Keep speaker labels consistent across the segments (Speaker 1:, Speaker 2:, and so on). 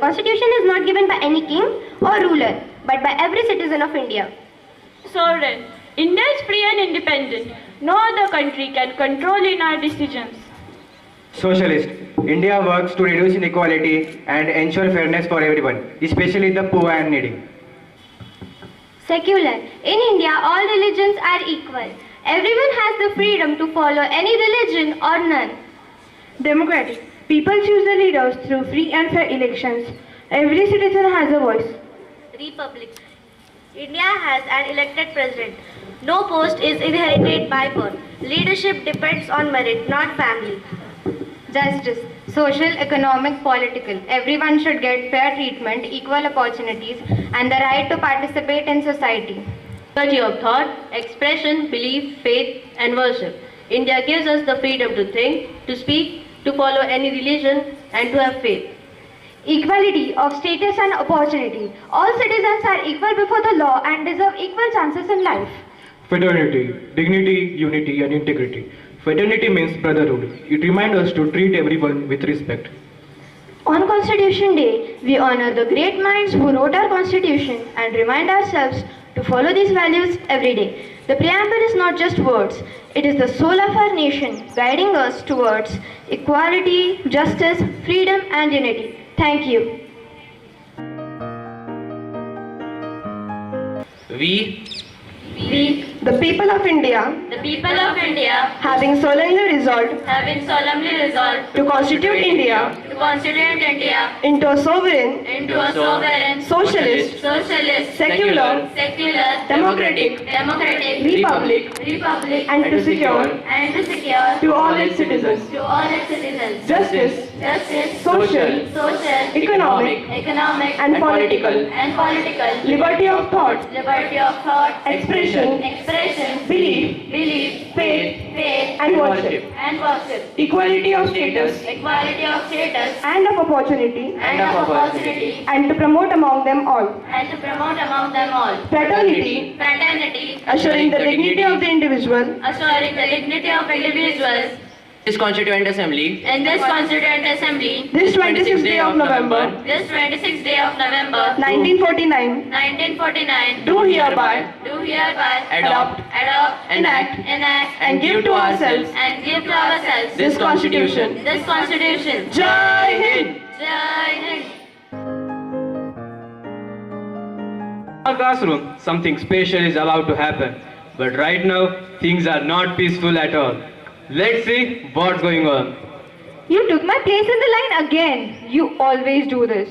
Speaker 1: Constitution is not given by any king or ruler, but by every citizen of India.
Speaker 2: Sovereign. India is free and independent. No other country can control in our decisions.
Speaker 3: Socialist. India works to reduce inequality and ensure fairness for everyone, especially the poor and needy.
Speaker 1: Secular. In India, all religions are equal. Everyone has the freedom to follow any religion or none.
Speaker 4: Democratic. People choose the leaders through free and fair elections. Every citizen has a voice.
Speaker 1: Republic. India has an elected president. No post is inherited by birth. Leadership depends on merit, not family. Justice. Social, economic, political. Everyone should get fair treatment, equal opportunities, and the right to participate in society.
Speaker 5: Liberty of thought, expression, belief, faith, and worship. India gives us the freedom to think, to speak, to follow any religion, and to have faith.
Speaker 4: Equality of status and opportunity. All citizens are equal before the law and deserve equal chances in life.
Speaker 3: Fraternity, dignity, unity, and integrity. Fraternity means brotherhood. It reminds us to treat everyone with respect.
Speaker 4: On Constitution Day, we honor the great minds who wrote our Constitution and remind ourselves to follow these values every day. The preamble is not just words, it is the soul of our nation, guiding us towards equality, justice, freedom, and unity. Thank you.
Speaker 6: We,
Speaker 4: The people of India,
Speaker 2: The people of India,
Speaker 4: having solemnly resolved
Speaker 2: having solemnly resolved
Speaker 4: to constitute India
Speaker 2: to constitute India
Speaker 4: into a sovereign,
Speaker 2: into a sovereign,
Speaker 4: socialist,
Speaker 2: secular,
Speaker 4: secular, democratic, republic, and to secure to all its citizens justice, social, economic, and political liberty of thought, expression, belief, faith, and worship, equality of status and of opportunity, and to promote among them all fraternity, assuring the dignity of the individual,
Speaker 2: assuring the dignity of individuals.
Speaker 6: this Constituent Assembly,
Speaker 2: In this Constituent Assembly,
Speaker 4: this 26th day of November,
Speaker 2: this 26th day of November
Speaker 4: 1949,
Speaker 2: 1949,
Speaker 4: do hereby
Speaker 6: adopt,
Speaker 2: enact,
Speaker 4: and give to ourselves
Speaker 2: and give to ourselves
Speaker 4: this Constitution.
Speaker 2: this Constitution.
Speaker 4: Jai Hind!
Speaker 2: Jai Hind.
Speaker 3: Our classroom, something special is about to happen. But right now, things are not peaceful at all. Let's see what's going on.
Speaker 4: You took my place in the line again. You always do this.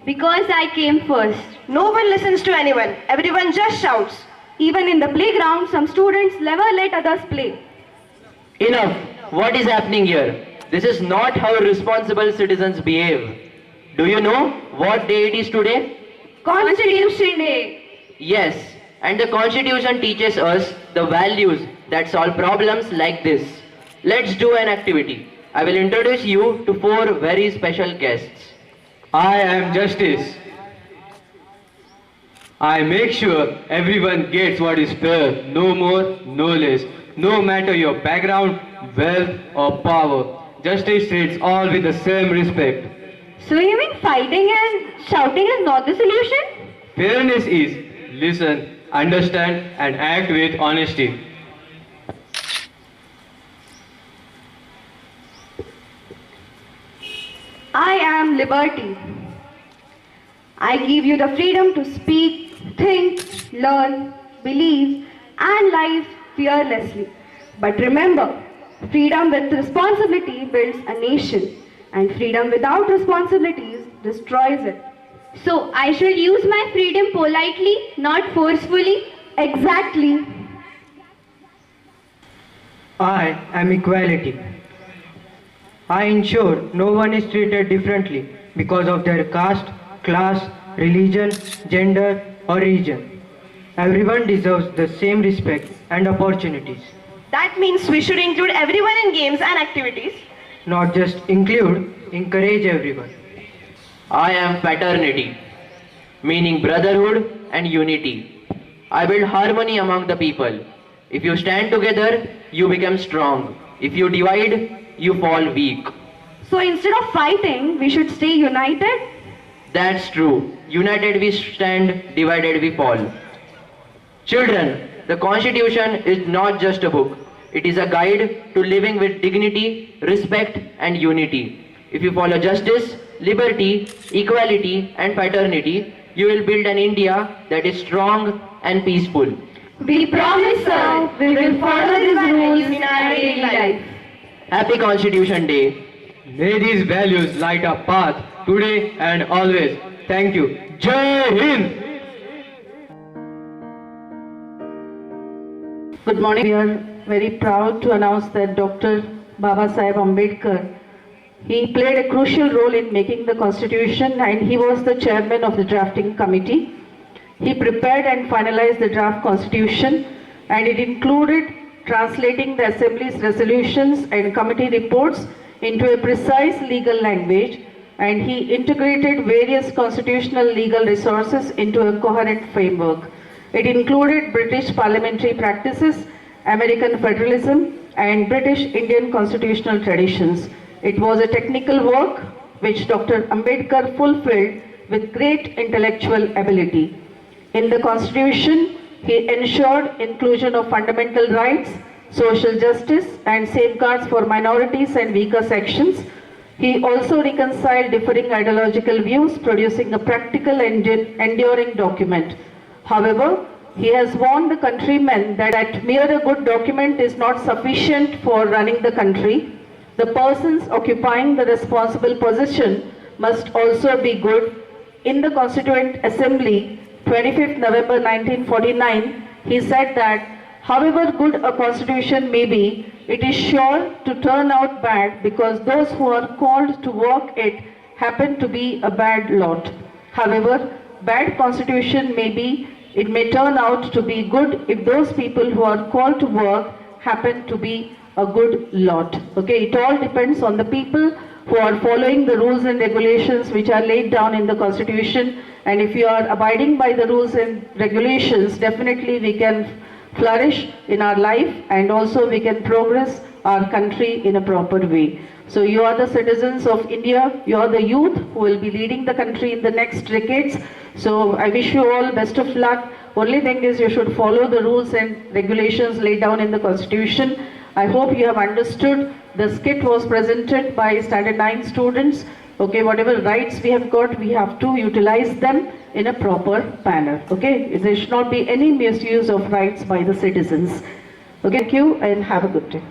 Speaker 1: Because I came first.
Speaker 4: No one listens to anyone. Everyone just shouts. Even in the playground, some students never let others play.
Speaker 6: enough. What is happening here? This is not how responsible citizens behave. Do you know what day it is today?
Speaker 4: Constitution Day.
Speaker 6: Yes, and the Constitution teaches us the values that solve problems like this. Let's do an activity. I will introduce you to 4 very special guests.
Speaker 3: I am justice. I make sure everyone gets what is fair, no more, no less, no matter your background, wealth or power. Justice treats all with the same respect.
Speaker 4: So you mean fighting and shouting is not the solution?
Speaker 3: Fairness is listen, understand and act with honesty.
Speaker 4: I am liberty. I give you the freedom to speak, think, learn, believe, and live fearlessly. But remember, freedom with responsibility builds a nation, and freedom without responsibilities destroys it.
Speaker 1: So I should use my freedom politely, not forcefully.
Speaker 4: Exactly.
Speaker 7: I am equality. I ensure no one is treated differently because of their caste, class, religion, gender, or region. Everyone deserves the same respect and opportunities.
Speaker 4: That means we should include everyone in games and activities.
Speaker 7: Not just include, encourage everyone.
Speaker 6: I am fraternity, meaning brotherhood and unity. I build harmony among the people. If you stand together, you become strong. If you divide, you fall weak.
Speaker 4: So instead of fighting, we should stay united.
Speaker 6: That's true. United we stand, divided we fall. Children, the Constitution is not just a book. It is a guide to living with dignity, respect and unity. If you follow justice, liberty, equality and fraternity, you will build an India that is strong and peaceful.
Speaker 4: We promise, sir, we will follow these rules in our daily life.
Speaker 6: Happy Constitution Day.
Speaker 3: May these values light our path today and always. Thank you. Jai Hind!
Speaker 8: Good morning. We are very proud to announce that Dr. Baba Saheb Ambedkar, he played a crucial role in making the Constitution and he was the chairman of the drafting committee. He prepared and finalized the draft Constitution and it included translating the Assembly's resolutions and committee reports into a precise legal language, and he integrated various constitutional legal resources into a coherent framework. It included British parliamentary practices, American federalism, and British Indian constitutional traditions. It was a technical work which Dr. Ambedkar fulfilled with great intellectual ability. In the Constitution, he ensured inclusion of fundamental rights, social justice, and safeguards for minorities and weaker sections. He also reconciled differing ideological views, producing a practical and enduring document. However, he has warned the countrymen that mere a good document is not sufficient for running the country. The persons occupying the responsible position must also be good. In the Constituent Assembly, 25th November 1949, he said that however good a constitution may be, it is sure to turn out bad because those who are called to work it happen to be a bad lot. However, bad constitution may be, it may turn out to be good if those people who are called to work happen to be a good lot. Okay, it all depends on the people who are following the rules and regulations which are laid down in the Constitution, and if you are abiding by the rules and regulations, definitely we can flourish in our life and also we can progress our country in a proper way. So you are the citizens of India, you are the youth who will be leading the country in the next decades. So I wish you all best of luck. Only thing is you should follow the rules and regulations laid down in the Constitution. I hope you have understood. The skit was presented by Standard 9 students. Okay, whatever rights we have got, we have to utilize them in a proper manner. Okay, there should not be any misuse of rights by the citizens. Okay, thank you and have a good day.